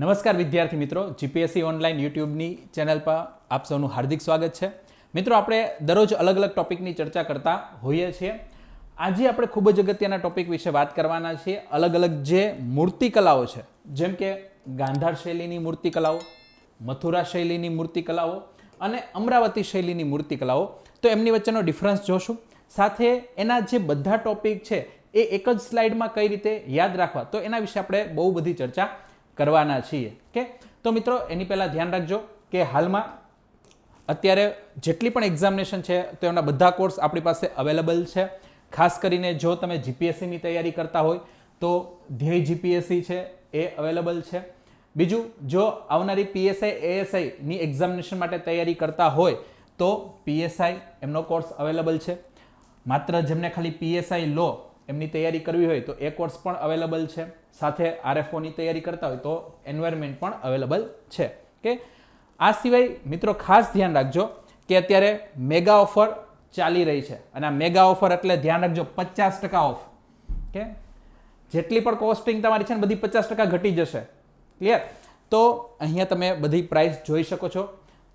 નમસ્કાર વિદ્યાર્થી મિત્રો, જીપીએસસી ઓનલાઈન યુટ્યુબની ચેનલ પર આપ સૌનું હાર્દિક સ્વાગત છે. મિત્રો, આપણે દરરોજ અલગ અલગ ટોપિકની ચર્ચા કરતા હોઈએ છીએ. આજે આપણે ખૂબ જ અગત્યના ટોપિક વિશે વાત કરવાના છીએ. અલગ અલગ જે મૂર્તિકલાઓ છે, જેમ કે ગાંધાર શૈલીની મૂર્તિકલાઓ, મથુરા શૈલીની મૂર્તિકલાઓ અને અમરાવતી શૈલીની મૂર્તિકલાઓ, તો એમની વચ્ચેનો ડિફરન્સ જોશું. સાથે એના જે બધા ટોપિક છે એ એક જ સ્લાઇડમાં કઈ રીતે યાદ રાખવા, તો એના વિશે આપણે બહુ બધી ચર્ચા કરવાના છીએ. કે તો મિત્રો, એની પહેલાં ધ્યાન રાખજો કે હાલમાં અત્યારે જેટલી પણ એક્ઝામિનેશન છે તો એમના બધા કોર્સ આપણી પાસે અવેલેબલ છે. ખાસ કરીને જો તમે જીપીએસસીની તૈયારી કરતા હોય તો ધ્યેય જીપીએસસી છે એ અવેલેબલ છે. બીજું, જો આવનારી પીએસઆઈ એએસઆઈની એક્ઝામિનેશન માટે તૈયારી કરતા હોય તો પીએસઆઈ એમનો કોર્સ અવેલેબલ છે. માત્ર જેમને ખાલી પીએસઆઈ લો એમની તૈયારી કરવી હોય તો એ કોર્સ પણ અવેલેબલ છે. સાથે આરએફઓની તૈયારી કરતા હોય તો એન્વાયરમેન્ટ પણ અવેલેબલ છે. કે આ સિવાય મિત્રો ખાસ ધ્યાન રાખજો કે અત્યારે મેગા ઓફર ચાલી રહી છે, અને આ મેગા ઓફર એટલે ધ્યાન રાખજો 50% ઓફ. કે જેટલી પણ કોસ્ટિંગ તમારી છે ને બધી 50% ઘટી જશે. ક્લિયર? તો અહીંયા તમે બધી પ્રાઇસ જોઈ શકો છો.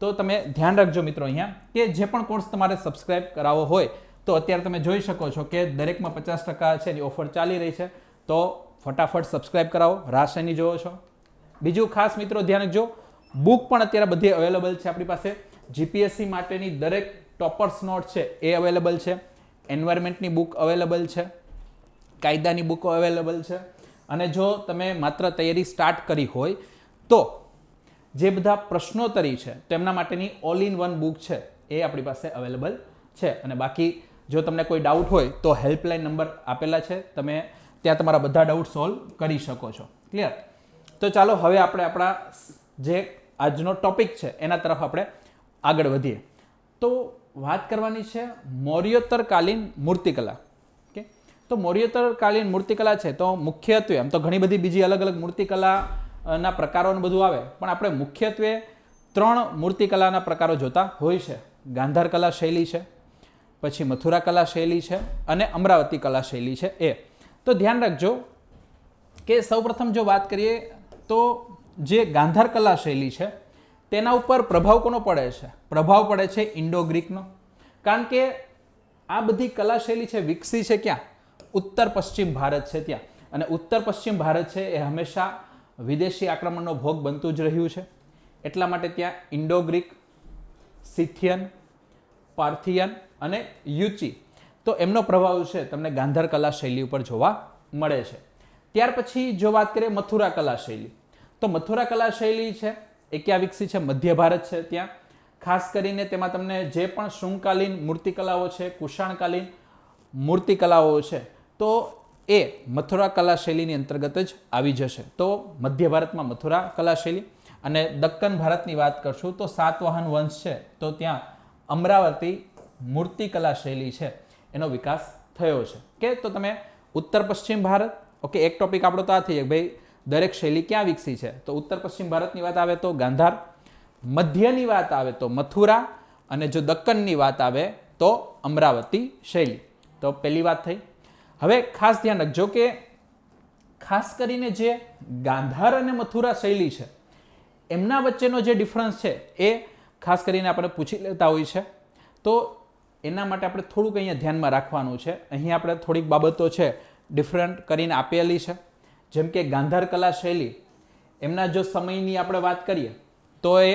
તો તમે ધ્યાન રાખજો મિત્રો અહીંયા કે જે પણ કોર્સ તમારે સબસ્ક્રાઇબ કરાવવો હોય તો અત્યારે તમે જોઈ શકો છો કે દરેકમાં 50% છે એની ઓફર ચાલી રહી છે. તો ફટાફટ સબસ્ક્રાઇબ કરાવો, રાહ શેની જોવો છો. બીજું ખાસ મિત્રો ધ્યાન રાખજો, બુક પણ અત્યારે બધી અવેલેબલ છે આપણી પાસે. જીપીએસસી માટેની દરેક ટોપર્સ નોટ છે એ અવેલેબલ છે. એન્વાયરમેન્ટની બુક અવેલેબલ છે, કાયદાની બુકો અવેલેબલ છે. અને જો તમે માત્ર તૈયારી સ્ટાર્ટ કરી હોય તો જે બધા પ્રશ્નોત્તરી છે તેમના માટેની ઓલ ઇન વન બુક છે એ આપણી પાસે અવેલેબલ છે. અને બાકી જો તમને કોઈ ડાઉટ હોય તો હેલ્પલાઇન નંબર આપેલા છે, તમે ત્યાં તમારા બધા ડાઉટ સોલ્વ કરી શકો છો. ક્લિયર? તો ચાલો હવે આપણે આપણા જે આજનો ટોપિક છે એના તરફ આપણે આગળ વધીએ. તો વાત કરવાની છે મૌર્યોત્તરકાલીન મૂર્તિકલા. કે તો મૌર્યોત્તરકાલીન મૂર્તિકલા છે તો મુખ્યત્વે આમ તો ઘણી બધી બીજી અલગ અલગ મૂર્તિકલાના પ્રકારોને બધું આવે, પણ આપણે મુખ્યત્વે 3 મૂર્તિકલાના પ્રકારો જોતા હોય છે. ગાંધાર કલા શૈલી છે, પછી મથુરા કલા શૈલી છે અને અમરાવતી કલા શૈલી છે એ. તો ધ્યાન રાખજો કે સૌપ્રથમ જો વાત કરીએ તો જે ગાંધાર કલા શૈલી છે તેના ઉપર પ્રભાવ કોનો પડે છે? પ્રભાવ પડે છે ઇન્ડો ગ્રીકનો. કારણ કે આ બધી કલા શૈલી છે વિકસી છે ક્યાં? ઉત્તર પશ્ચિમ ભારત છે ત્યાં. અને ઉત્તર પશ્ચિમ ભારત છે એ હંમેશા વિદેશી આક્રમણનો ભોગ બનતું જ રહ્યું છે. એટલા માટે ત્યાં ઇન્ડો ગ્રીક, સિથિયન, પાર્થિયન અને યુચી, તો એમનો પ્રભાવ છે તમને ગાંધાર કલા શૈલી ઉપર જોવા મળે છે. ત્યાર પછી જો વાત કરીએ મથુરા કલા શૈલી, તો મથુરા કલા શૈલી છે એ ક્યાં વિકસી છે? મધ્ય ભારત છે ત્યાં. ખાસ કરીને તેમાં તમને જે પણ શુંગકાલીન મૂર્તિકલાઓ છે, કુષાણકાલીન મૂર્તિકલાઓ છે, તો એ મથુરા કલા શૈલીની અંતર્ગત જ આવી જશે. તો મધ્ય ભારતમાં મથુરા કલા શૈલી. અને દક્કન ભારતની વાત કરશું તો સાતવાહન વંશ છે તો ત્યાં અમરાવતી મૂર્તિકલા શૈલી છે એનો વિકાસ થયો છે. કે તો તમે ઉત્તર પશ્ચિમ ભારત, ઓકે, એક ટોપિક આપણો તો આ થઈ ભાઈ દરેક શૈલી ક્યાં વિકસી છે, તો ઉત્તર પશ્ચિમ ભારતની વાત આવે તો ગાંધાર, મધ્યની વાત આવે તો મથુરા, અને જો દક્કનની વાત આવે તો અમરાવતી શૈલી. તો પહેલી વાત થઈ. હવે ખાસ ધ્યાન રાખજો કે ખાસ કરીને જે ગાંધાર અને મથુરા શૈલી છે એમના વચ્ચેનો જે ડિફરન્સ છે એ ખાસ કરીને આપણે પૂછી લેતા હોય છે. તો એના માટે આપણે થોડુંક અહીંયા ધ્યાનમાં રાખવાનું છે. અહીં આપણે થોડીક બાબતો છે ડિફરન્ટ કરીને આપેલી છે. જેમ કે ગાંધાર કલા શૈલી, એમના જો સમયની આપણે વાત કરીએ તો એ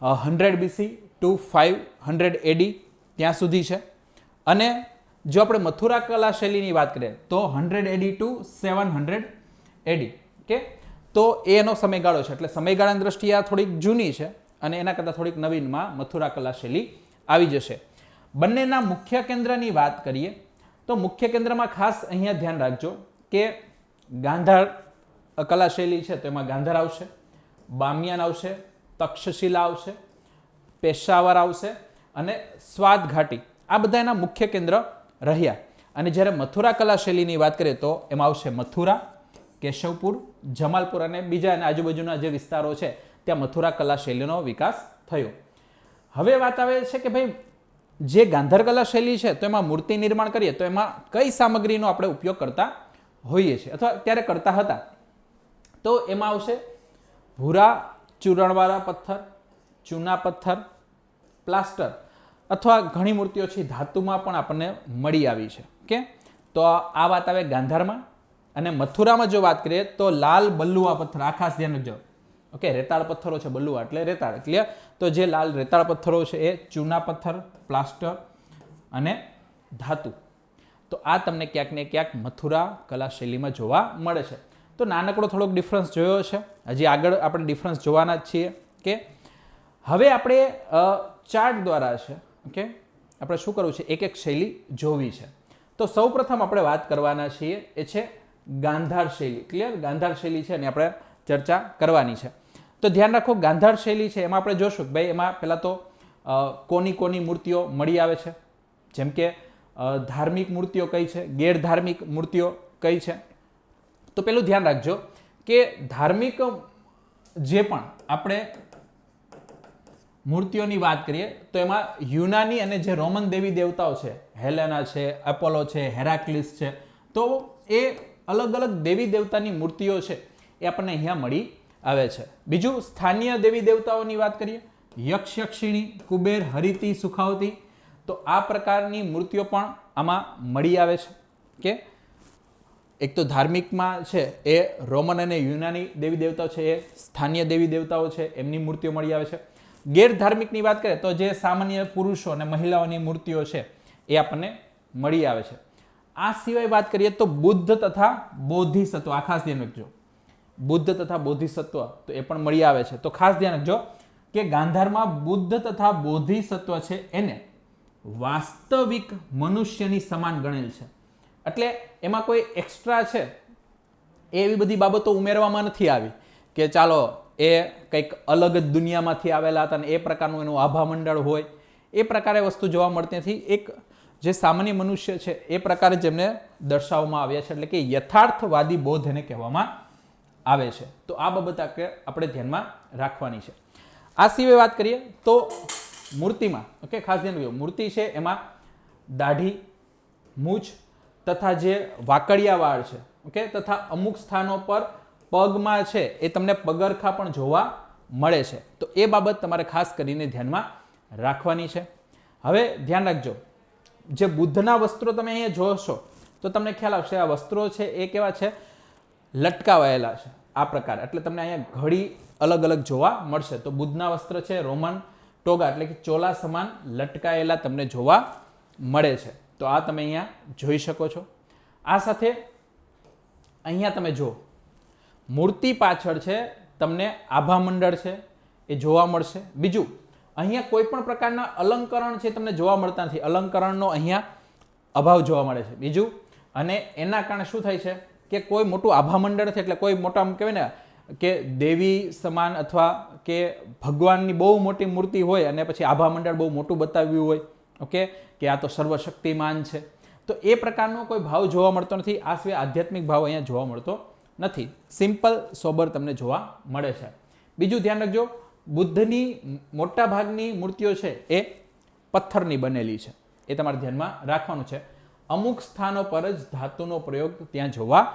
100 BC ટુ 500 AD ત્યાં સુધી છે. અને જો આપણે મથુરા કલા શૈલીની વાત કરીએ તો 100 AD ટુ 700 AD. કે તો એનો સમયગાળો છે, એટલે સમયગાળાની દ્રષ્ટિએ આ થોડીક જૂની છે અને એના કરતાં થોડીક નવીનમાં મથુરા કલા શૈલી આવી જશે. બંનેના મુખ્ય કેન્દ્રની વાત કરીએ તો મુખ્ય કેન્દ્રમાં ખાસ અહીંયા ધ્યાન રાખજો કે ગાંધાર કલા શૈલી છે તો એમાં ગાંધાર આવશે, બામિયાન આવશે, તક્ષશિલા આવશે, પેશાવર આવશે અને સ્વાત ઘાટી. આ બધા એના મુખ્ય કેન્દ્ર રહ્યા. અને જ્યારે મથુરા કલા શૈલીની વાત કરીએ તો એમાં આવશે મથુરા, કેશવપુર, જમાલપુર અને બીજા અને આજુબાજુના જે વિસ્તારો છે ત્યાં મથુરા કલા શૈલીનો વિકાસ થયો. હવે વાત આવે છે કે ભાઈ જે ગાંધાર કલા શૈલી છે તો એમાં મૂર્તિ નિર્માણ કરીએ તો એમાં કઈ સામગ્રીનો આપણે ઉપયોગ કરતા હોઈએ છીએ અથવા ત્યારે કરતા હતા, તો એમાં આવશે ભૂરા ચૂરણવાળા પથ્થર, ચૂના પથ્થર, પ્લાસ્ટર અથવા ઘણી મૂર્તિઓ છે ધાતુમાં પણ આપણને મળી આવી છે. ઓકે, તો આ વાત આવે ગાંધારમાં. અને મથુરામાં જો વાત કરીએ તો લાલ બલ્લુઆ પથ્થર, આ ખાસ ધ્યાન રાખજો. ઓકે, રેતાળ પથ્થરો છે, બલ્લુઆ એટલે રેતાળ, ક્લિયર. તો જે લાલ રેતાળ પથ્થરો છે એ ચૂના પથ્થર, પ્લાસ્ટર અને ધાતુ. તો આ તમને ક્યાંક ને ક્યાંક મથુરા કલા શૈલીમાં જોવા મળે છે. તો નાનકડો થોડોક ડિફરન્સ જોયો છે, હજી આગળ આપણે ડિફરન્સ જોવાના જ છીએ. કે હવે આપણે ચાર્ટ દ્વારા છે, ઓકે, આપણે શું કરવું છે, એક એક શૈલી જોવી છે. તો સૌપ્રથમ આપણે વાત કરવાના છીએ એ છે ગાંધાર શૈલી. ક્લિયર, ગાંધાર શૈલી છે અને આપણે ચર્ચા કરવાની છે. તો ધ્યાન રાખો, ગાંધાર શૈલી છે એમાં આપણે જોશું કે ભાઈ એમાં પહેલાં તો કોની કોની મૂર્તિઓ મળી આવે છે, જેમ કે ધાર્મિક મૂર્તિઓ કઈ છે, ગેરધાર્મિક મૂર્તિઓ કઈ છે. તો પેલું ધ્યાન રાખજો કે ધાર્મિક જે પણ આપણે મૂર્તિઓની વાત કરીએ તો એમાં યુનાની અને જે રોમન દેવી દેવતાઓ છે, હેલેના છે, એપોલો છે, હેરાક્લિસ છે, તો એ અલગ અલગ દેવી દેવતાની મૂર્તિઓ છે એ આપણને અહીંયા મળી આવે છે. બીજું સ્થાનીય દેવી દેવતાઓની વાત કરીએ, યક્ષ, યક્ષિણી, કુબેર, હરિતી, સુખાવતી, તો આ પ્રકારની મૂર્તિઓ પણ આમાં મળી આવે છે. કે એક તો ધાર્મિકમાં છે એ રોમન અને યુનાની દેવી દેવતાઓ છે, એ સ્થાનીય દેવી દેવતાઓ છે એમની મૂર્તિઓ મળી આવે છે. ગેરધાર્મિકની વાત કરીએ તો જે સામાન્ય પુરુષો અને મહિલાઓની મૂર્તિઓ છે એ આપણને મળી આવે છે. આ સિવાય વાત કરીએ તો બુદ્ધ તથા બોધિસત્વ, આ ખાસ ધ્યાન રાખજો, બુદ્ધ તથા બોધિસત્વ તો એ પણ મળી આવે છે. તો ખાસ ધ્યાન રાખજો કે ગાંધારમાં બુદ્ધ તથા બોધિસત્વ છે એને વાસ્તવિક મનુષ્યની સમાન ગણેલ છે. એટલે એમાં કોઈ એક્સ્ટ્રા છે એવી બધી બાબતો ઉમેરવામાં નથી આવી કે ચાલો એ કંઈક અલગ જ દુનિયામાંથી આવેલા હતા અને એ પ્રકારનું એનું આભા મંડળ હોય, એ પ્રકારે વસ્તુ જોવા મળતી નથી. એક જે સામાન્ય મનુષ્ય છે એ પ્રકારે જેમને દર્શાવવામાં આવ્યા છે, એટલે કે યથાર્થવાદી બોધ એને કહેવામાં આવે છે. તો આ બાબત આપણે ધ્યાનમાં રાખવાની છે. આ સિવાય વાત કરીએ તો મૂર્તિમાં, ઓકે, ખાસ ધ્યાન રાખજો, મૂર્તિ છે એમાં દાઢી, મૂછ તથા જે વાકડિયા વાળ છે, ઓકે, તથા અમુક સ્થાનો પર પગમાં છે એ તમને પગરખા પણ જોવા મળે છે. તો એ બાબત તમારે ખાસ કરીને ધ્યાનમાં રાખવાની છે. હવે ધ્યાન રાખજો, જે બુદ્ધના વસ્ત્રો તમે અહીંયા જોશો તો તમને ખ્યાલ આવશે આ વસ્ત્રો છે એ કેવા છે, લટકાવાયેલા છે આ પ્રકાર. એટલે તમને અહીંયા ઘડી અલગ અલગ જોવા મળશે. તો બુદ્ધના વસ્ત્ર છે રોમન ટોગા એટલે કે ચોલા સમાન લટકાયેલા તમને જોવા મળે છે. તો આ તમે અહીંયા જોઈ શકો છો. આ સાથે અહીંયા તમે જુઓ, મૂર્તિ પાછળ છે તમને આભા મંડળ છે એ જોવા મળશે. બીજું, અહીંયા કોઈ પણ પ્રકારના અલંકરણ છે તમને જોવા મળતા નથી, અલંકરણનો અહીંયા અભાવ જોવા મળે છે. બીજું, અને એના કારણે શું થાય છે કે કોઈ મોટું આભા મંડળ છે, એટલે કોઈ મોટા કહેવાય ને કે દેવી સમાન અથવા કે ભગવાનની બહુ મોટી મૂર્તિ હોય અને પછી આભા મંડળ બહુ મોટું બતાવ્યું હોય, ઓકે, કે આ તો સર્વશક્તિમાન છે, તો એ પ્રકારનો કોઈ ભાવ જોવા મળતો નથી. આ સિવાય આધ્યાત્મિક ભાવ અહીંયા જોવા મળતો નથી, સિમ્પલ સોબર તમને જોવા મળે છે. બીજું ધ્યાન રાખજો, બુદ્ધની મોટા ભાગની મૂર્તિઓ છે એ પથ્થરની બનેલી છે, એ તમારે ધ્યાનમાં રાખવાનું છે. અમુક સ્થાનો પર જ ધાતુનો પ્રયોગ ત્યાં જોવા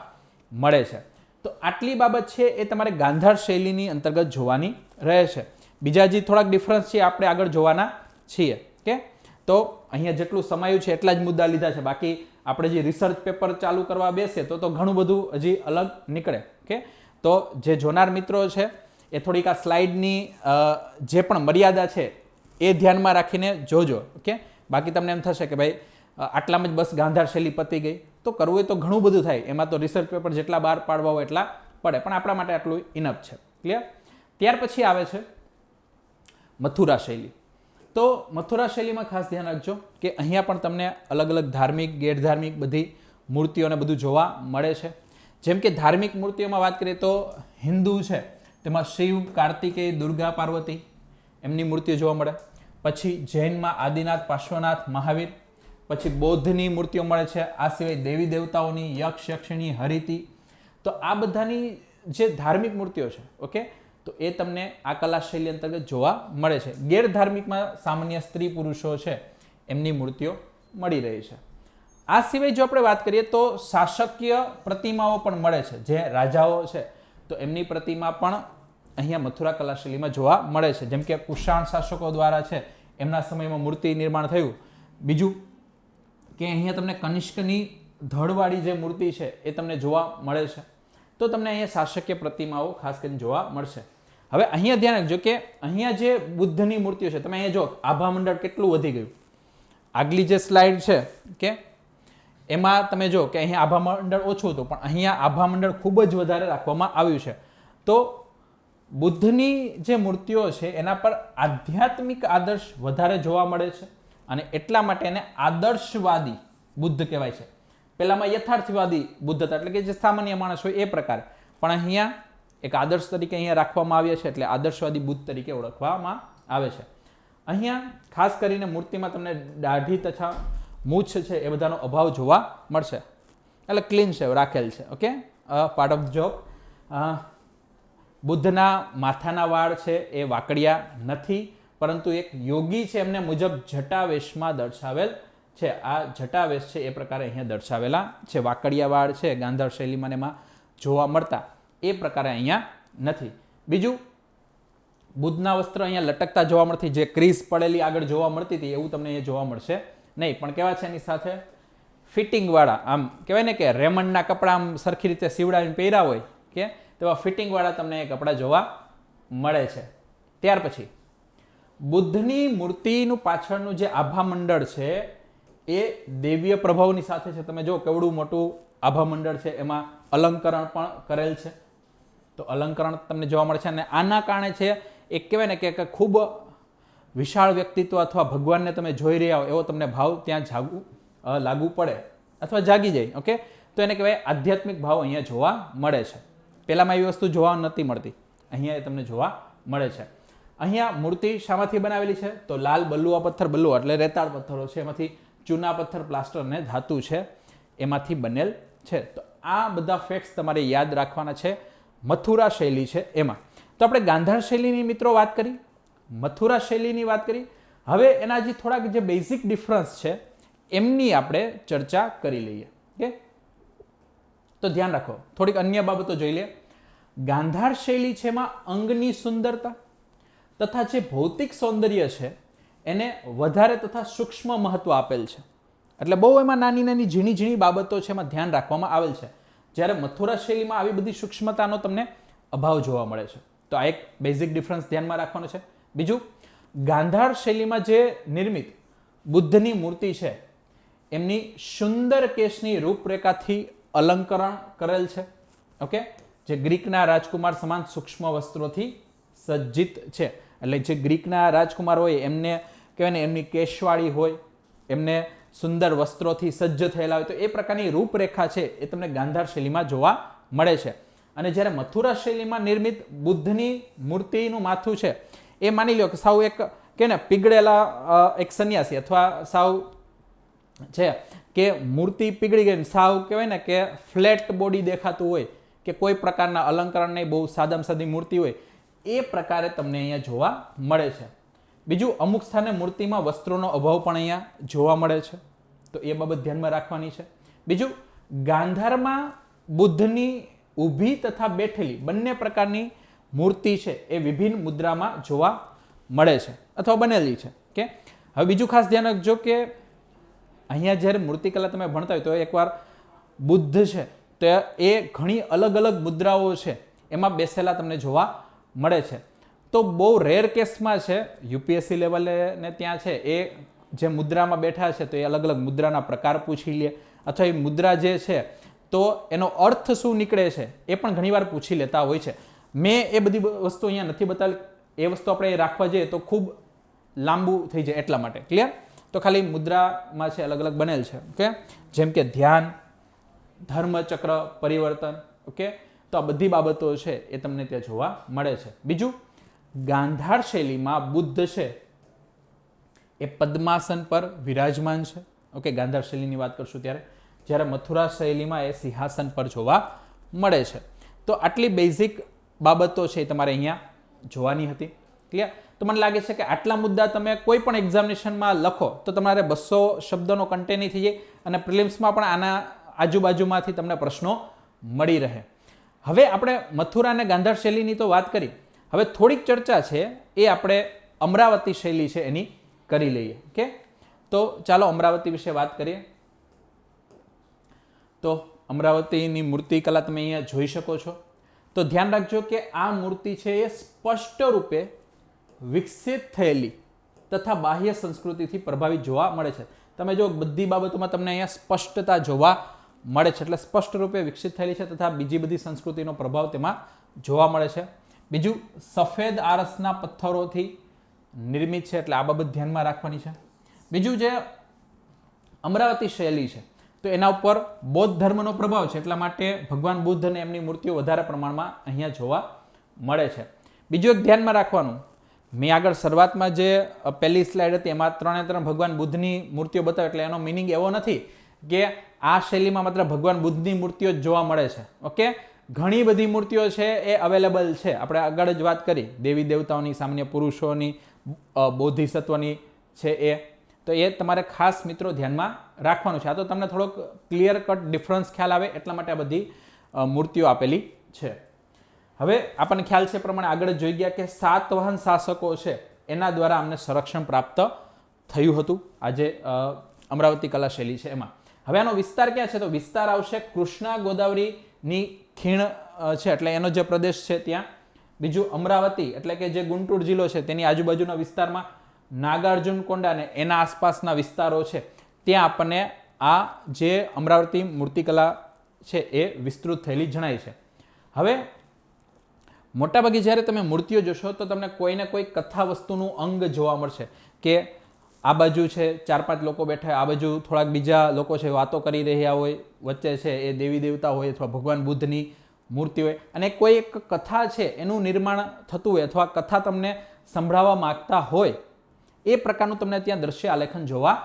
મળે છે. તો આટલી બાબત છે એ તમારે ગાંધાર શૈલીની અંતર્ગત જોવાની રહે છે. બીજા જે થોડાક ડિફરન્સ છે આપણે આગળ જોવાના છીએ. કે તો અહીંયા જેટલું સમાયું છે એટલા જ મુદ્દા લીધા છે, બાકી આપણે જે રિસર્ચ પેપર ચાલુ કરવા બેસે તો ઘણું બધું હજી અલગ નીકળે. ઓકે, તો જે જોનાર મિત્રો છે એ થોડીક આ સ્લાઇડની જે પણ મર્યાદા છે એ ધ્યાનમાં રાખીને જોજો. ઓકે, બાકી તમને એમ થશે કે ભાઈ આટલામાં જ બસ ગાંધાર શૈલી પતી ગઈ, તો કરવું હોય તો ઘણું બધું થાય. એમાં તો રિસર્ચ પેપર જેટલા બહાર પાડવા હોય એટલા પડે, પણ આપણા માટે આટલું ઇનફ છે. ક્લિયર? ત્યાર પછી આવે છે મથુરા શૈલી. તો મથુરા શૈલીમાં ખાસ ધ્યાન રાખજો કે અહીંયા પણ તમને અલગ અલગ ધાર્મિક, ગેરધાર્મિક બધી મૂર્તિઓને બધું જોવા મળે છે. જેમ કે ધાર્મિક મૂર્તિઓમાં વાત કરીએ તો હિન્દુ છે તેમાં શિવ, કાર્તિકેય, દુર્ગા, પાર્વતી એમની મૂર્તિઓ જોવા મળે. પછી જૈનમાં આદિનાથ, પાર્શ્વનાથ, મહાવીર. પછી બૌદ્ધની મૂર્તિઓ મળે છે. આ સિવાય દેવી દેવતાઓની યક્ષ, યક્ષિણી, હરિતી. તો આ બધાની જે ધાર્મિક મૂર્તિઓ છે, ઓકે, તો એ તમને આ કલા શૈલી અંતર્ગત જોવા મળે છે. ગેરધાર્મિકમાં સામાન્ય સ્ત્રી પુરુષો છે એમની મૂર્તિઓ મળી રહી છે. આ સિવાય જો આપણે વાત કરીએ તો શાસકીય પ્રતિમાઓ પણ મળે છે. જે રાજાઓ છે તો એમની પ્રતિમા પણ અહીંયા મથુરા કલાશૈલીમાં જોવા મળે છે. જેમ કે કુષાણ શાસકો દ્વારા છે એમના સમયમાં મૂર્તિ નિર્માણ થયું. બીજું કે અહીંયા તમને કનિષ્કની ધડવાળી જે મૂર્તિ છે એ તમને જોવા મળે છે. તો તમને અહીંયા શાસકીય પ્રતિમાઓ ખાસ કરીને જોવા મળશે. હવે અહીંયા ધ્યાન રાખજો કે અહીંયા જે બુદ્ધની મૂર્તિઓ છે, તમે અહીંયા જો આભા મંડળ કેટલું વધી ગયું. આગલી જે સ્લાઇડ છે કે એમાં તમે જો કે અહીંયા આભા મંડળ ઓછું હતું, પણ અહીંયા આભા મંડળ ખૂબ જ વધારે રાખવામાં આવ્યું છે. તો બુદ્ધની જે મૂર્તિઓ છે એના પર આધ્યાત્મિક આદર્શ વધારે જોવા મળે છે અને એટલા માટે એને આદર્શવાદી બુદ્ધ કહેવાય છે. પહેલામાં યથાર્થવાદી બુદ્ધ હતા, એટલે કે જે સામાન્ય માણસ હોય એ પ્રકારે, પણ અહીંયા એક આદર્શ તરીકે અહીંયા રાખવામાં આવ્યા છે, એટલે આદર્શવાદી બુદ્ધ તરીકે ઓળખવામાં આવે છે. અહીંયા ખાસ કરીને મૂર્તિમાં તમને દાઢી તથા મૂછ છે એ બધાનો અભાવ જોવા મળશે. એટલે ક્લીન છે, રાખેલ છે. Okay, part of job. બુદ્ધના માથાના વાળ છે એ વાકડિયા નથી, પરંતુ એક યોગી છે એમને મુજબ જટાવેશમાં દર્શાવેલ છે. આ જટાવેશ છે એ પ્રકારે અહીંયા દર્શાવેલા છે. વાકડિયા વાળ છે ગાંધાર શૈલીમાં એમાં જોવા મળતા એ પ્રકારે અહીંયા નથી. બીજું, બુદ્ધના વસ્ત્ર અહીંયા લટકતા જોવા મળતી, જે ક્રીઝ પડેલી આગળ જોવા મળતી હતી એવું તમને અહીંયા જોવા મળશે નહીં. પણ કેવા છે એની સાથે ફિટિંગ વાળા, આમ કહેવાય ને કે રેમન્ડના કપડાં આમ સરખી રીતે સીવડાવીને પહેર્યા હોય કે તેવા ફિટિંગ વાળા તમને એ કપડાં જોવા મળે છે. ત્યાર પછી બુદ્ધની મૂર્તિનું પાછળનું જે આભા મંડળ છે એ દૈવીય પ્રભાવની સાથે છે. તમે જો કેવડું મોટું આભા મંડળ છે, એમાં અલંકરણ પણ કરેલ છે. તો અલંકરણ તમને જોવા મળે છે અને આના કારણે છે એક કહેવાય ને કે ખૂબ વિશાળ વ્યક્તિત્વ અથવા ભગવાનને તમે જોઈ રહ્યા હો એવો તમને ભાવ ત્યાં લાગુ પડે અથવા જાગી જાય. ઓકે, તો એને કહેવાય આધ્યાત્મિક ભાવ અહીંયા જોવા મળે છે. પહેલામાં એવી વસ્તુ જોવા નથી મળતી, અહીંયા એ તમને જોવા મળે છે. અહીંયા મૂર્તિ શામાંથી બનાવેલી છે? તો લાલ બલુઆ પથ્થર, બલુઆ એટલે રેતાળ પથ્થરો છે, એમાંથી ચૂના પથ્થર, પ્લાસ્ટર અને ધાતુ છે એમાંથી બનેલ છે. તો આ બધા ફેક્ટ્સ તમારે યાદ રાખવાના છે. મથુરા શૈલી છે એમાં. તો આપણે ગાંધાર શૈલીની મિત્રો વાત કરી, મથુરા શૈલીની વાત કરી. હવે એના જે થોડાક જે બેઝિક ડિફરન્સ છે એમની આપણે ચર્ચા કરી લઈએ. ઓકે, તો ધ્યાન રાખો, થોડીક અન્ય બાબતો જોઈ લે. ગાંધાર શૈલી છે એમાં અંગની સુંદરતા તથા જે ભૌતિક સૌંદર્ય છે એને વધારે તથા સૂક્ષ્મ મહત્વ આપેલ છે. એટલે બહુ એમાં નાની નાની ઝીણી ઝીણી બાબતો છે એમાં ધ્યાન રાખવામાં આવેલ છે. જ્યારે મથુરા શૈલીમાં આવી બધી સૂક્ષ્મતાનો તમને અભાવ જોવા મળે છે. તો આ એક બેઝિક ડિફરન્સ ધ્યાનમાં રાખવાનો છે. બીજું, ગાંધાર શૈલીમાં જે નિર્મિત બુદ્ધની મૂર્તિ છે એમની સુંદર કેશની રૂપરેખાથી અલંકરણ કરેલ છે. ઓકે, જે ગ્રીકના રાજકુમાર સમાન સૂક્ષ્મ વસ્ત્રોથી સજ્જિત છે. એટલે જે ગ્રીકના રાજકુમાર હોય એમને કહેવાય ને એમની કેશવાળી હોય, એમને સુંદર વસ્ત્રોથી સજ્જ થયેલા હોય, તો એ પ્રકારની રૂપરેખા છે એ તમને ગાંધાર શૈલીમાં જોવા મળે છે. અને જ્યારે મથુરા શૈલીમાં નિર્મિત બુદ્ધની મૂર્તિનું માથું છે એ માની લો કે સાવ એક કે ને પીગળેલા એક સંન્યાસી અથવા સાવ છે કે મૂર્તિ પીગળી ગઈ, સાવ કહેવાય ને કે ફ્લેટ બોડી દેખાતું હોય કે કોઈ પ્રકારના અલંકરણ નહીં, બહુ સાદામાં સાદી મૂર્તિ હોય, એ પ્રકારે તમને અહીંયા જોવા મળે છે. બીજું, અમુક સ્થાને મૂર્તિમાં વસ્ત્રોનો અભાવ પણ અહીંયા જોવા મળે છે. તો એ બાબત ધ્યાનમાં રાખવાની છે. બીજું, ગાંધારમાં બુદ્ધની ઊભી તથા બેઠેલી બંને પ્રકારની મૂર્તિ છે એ વિભિન્ન મુદ્રામાં જોવા મળે છે અથવા બનેલી છે. કે હવે બીજું ખાસ ધ્યાન રાખજો કે અહીંયા જ્યારે મૂર્તિકલા તમે ભણતા હોય તો એકવાર બુદ્ધ છે તો એ ઘણી અલગ અલગ મુદ્રાઓ છે એમાં બેસેલા તમને જોવા મળે છે. તો બહુ રેર કેસમાં છે યુપીએસસી લેવલે ને ત્યાં છે એ જે મુદ્રામાં બેઠા છે તો એ અલગ અલગ મુદ્રાના પ્રકાર પૂછી લે અથવા એ મુદ્રા જે છે તો એનો અર્થ શું નીકળે છે એ પણ ઘણીવાર પૂછી લેતા હોય છે. મેં એ બધી વસ્તુ અહીંયા નથી બતાવી, એ વસ્તુ આપણે રાખવા જઈએ તો ખૂબ લાંબુ થઈ જાય એટલા માટે. ક્લિયર? તો ખાલી મુદ્રામાં છે અલગ અલગ બનેલ છે. ઓકે, જેમ કે ધ્યાન, ધર્મચક્ર પરિવર્તન. ઓકે, તો આ બધી બાબતો છે એ તમને ત્યાં જોવા મળે છે. બીજું, ગાંધાર શૈલીમાં બુદ્ધ છે એ પદ્માસન પર વિરાજમાન છે. ઓકે, ગાંધાર શૈલીની વાત કરશું ત્યારે. જ્યારે મથુરા શૈલીમાં એ સિંહાસન પર જોવા મળે છે. તો આટલી બેઝિક બાબતો છે એ તમારે અહીંયા જોવાની હતી. ક્લિયર? તો મને લાગે છે કે આટલા મુદ્દા તમે કોઈ પણ એક્ઝામિનેશનમાં લખો તો તમારે 200 શબ્દોનો કન્ટેન્ટ થઈ જાય અને પ્રિલિમ્સમાં પણ આના આજુબાજુમાંથી તમને પ્રશ્નો મળી રહે. હવે આપણે મથુરા અને ગાંધાર શૈલીની તો વાત કરી. હવે થોડીક ચર્ચા છે એ આપણે અમરાવતી શૈલી છે એની કરી લઈએ. ઓકે, તો ચાલો અમરાવતી વિશે વાત કરીએ. તો અમરાવતીની મૂર્તિકલા તમે અહીંયા જોઈ શકો છો. તો ધ્યાન રાખજો કે આ મૂર્તિ છે એ સ્પષ્ટ રૂપે વિકસિત થયેલી તથા બાહ્ય સંસ્કૃતિથી પ્રભાવિત જોવા મળે છે. તમે જો બધી બાબતોમાં તમને અહીંયા સ્પષ્ટતા જોવા મળે છે, એટલે સ્પષ્ટ રૂપે વિકસિત થયેલી છે તથા બીજી બધી સંસ્કૃતિનો પ્રભાવ તેમાં જોવા મળે છે. બીજું, સફેદ આરસના પથ્થરોથી નિર્મિત છે, એટલે આ બાબત ધ્યાનમાં રાખવાની છે. બીજું જે અમરાવતી શૈલી છે તો એના ઉપર બૌદ્ધ ધર્મનો પ્રભાવ છે, એટલા માટે ભગવાન બુદ્ધ અને એમની મૂર્તિઓ વધારે પ્રમાણમાં અહીંયા જોવા મળે છે. બીજું એક ધ્યાનમાં રાખવાનું, મેં આગળ શરૂઆતમાં જે પહેલી સ્લાઇડ હતી એમાં 3 ભગવાન બુદ્ધની મૂર્તિઓ બતાવી, એટલે એનો મિનિંગ એવો નથી કે આ શૈલીમાં માત્ર ભગવાન બુદ્ધની મૂર્તિઓ જ જોવા મળે છે. ઓકે, ઘણી બધી મૂર્તિઓ છે એ અવેલેબલ છે. આપણે આગળ જ વાત કરી દેવી દેવતાઓની, સામાન્ય પુરુષોની, બોધિસત્વની છે એ. તો એ તમારે ખાસ મિત્રો ધ્યાનમાં રાખવાનું છે. આ તો તમને થોડોક ક્લિયર કટ ડિફરન્સ ખ્યાલ આવે એટલા માટે આ બધી મૂર્તિઓ આપેલી છે. હવે આપણને ખ્યાલ છે પ્રમાણે આગળ જોઈ ગયા કે સાતવાહન શાસકો છે એના દ્વારા અમને સંરક્ષણ પ્રાપ્ત થયું હતું આ જે અમરાવતી કલા શૈલી છે એમાં. હવે આનો વિસ્તાર ક્યાં છે? તો વિસ્તાર આવશે કૃષ્ણા ગોદાવરીની ખીણ છે, એટલે એનો જે પ્રદેશ છે ત્યાં. બીજું અમરાવતી એટલે કે જે ગુંટૂર જિલ્લો છે તેની આજુબાજુના વિસ્તારમાં, નાગાર્જુન કોંડા અને એના આસપાસના વિસ્તારો છે ત્યાં આપણને આ જે અમરાવતી મૂર્તિકલા છે એ વિસ્તૃત થયેલી જણાય છે. હવે મોટાભાગે જ્યારે તમે મૂર્તિઓ જોશો તો તમને કોઈને કોઈ કથા વસ્તુનું અંગ જોવા મળશે કે આ બાજુ છે 4-5 લોકો બેઠા, આ બાજુ થોડાક બીજા લોકો છે વાતો કરી રહ્યા હોય, વચ્ચે છે એ દેવી દેવતા હોય અથવા ભગવાન બુદ્ધની મૂર્તિ હોય, અને કોઈ એક કથા છે એનું નિર્માણ થતું હોય અથવા કથા તમને સંભળાવવા માંગતા હોય એ પ્રકારનું તમને ત્યાં દ્રશ્ય આલેખન જોવા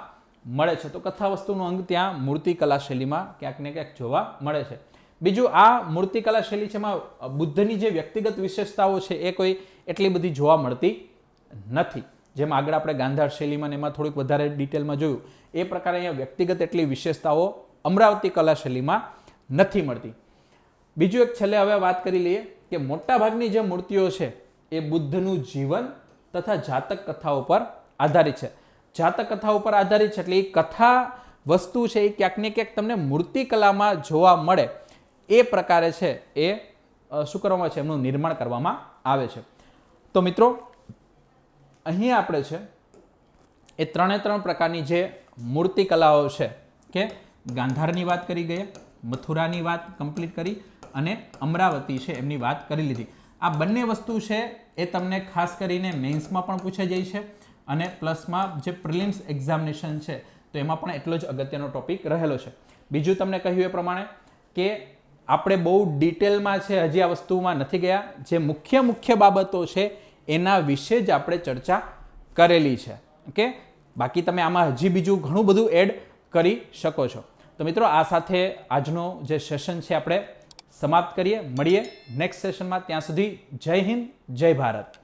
મળે છે. તો કથા વસ્તુનું અંગ ત્યાં મૂર્તિકલા શૈલીમાં ક્યાંક ને ક્યાંક જોવા મળે છે. બીજું, આ મૂર્તિકલા શૈલી છે એમાં બુદ્ધની જે વ્યક્તિગત વિશેષતાઓ છે એ કોઈ એટલી બધી જોવા મળતી નથી. જેમ આગળ આપણે ગાંધાર શૈલીમાં એમાં થોડીક વધારે ડિટેલમાં જોયું એ પ્રકારે અહીંયા વ્યક્તિગત એટલી વિશેષતાઓ અમરાવતી કલા શૈલીમાં નથી મળતી. બીજું એક છેલ્લે હવે વાત કરી લઈએ કે મોટાભાગની જે મૂર્તિઓ છે એ બુદ્ધનું જીવન તથા જાતક કથાઓ પર આધારિત છે. જાતક કથાઓ પર આધારિત છે એટલે એ કથા વસ્તુ છે એ ક્યાંક ને ક્યાંક તમને મૂર્તિકલામાં જોવા મળે એ પ્રકારે છે એ શું કરવામાં છે, એમનું નિર્માણ કરવામાં આવે છે. તો મિત્રો અહીં આપણે છે એ 3 પ્રકારની જે મૂર્તિકલાઓ છે કે ગાંધારની વાત કરી ગયા, મથુરાની વાત કમ્પ્લીટ કરી અને અમરાવતી છે એમની વાત કરી લીધી. આ બંને વસ્તુ છે એ તમને ખાસ કરીને મેન્સમાં પણ પૂછાઈ જાય છે અને પ્લસમાં જે પ્રિલિમ્સ એક્ઝામિનેશન છે તો એમાં પણ એટલો જ અગત્યનો ટોપિક રહેલો છે. બીજું તમને કહ્યું એ પ્રમાણે કે આપણે બહુ ડિટેલમાં છે હજી આ વસ્તુમાં નથી ગયા, જે મુખ્ય બાબતો છે એના વિશે જ આપણે ચર્ચા કરેલી છે. ઓકે, બાકી તમે આમાં હજી બીજું ઘણું બધું એડ કરી શકો છો. તો મિત્રો આ સાથે આજનો જે સેશન છે આપણે સમાપ્ત કરીએ. મળીએ નેક્સ્ટ સેશનમાં. ત્યાં સુધી જય હિન્દ, જય ભારત.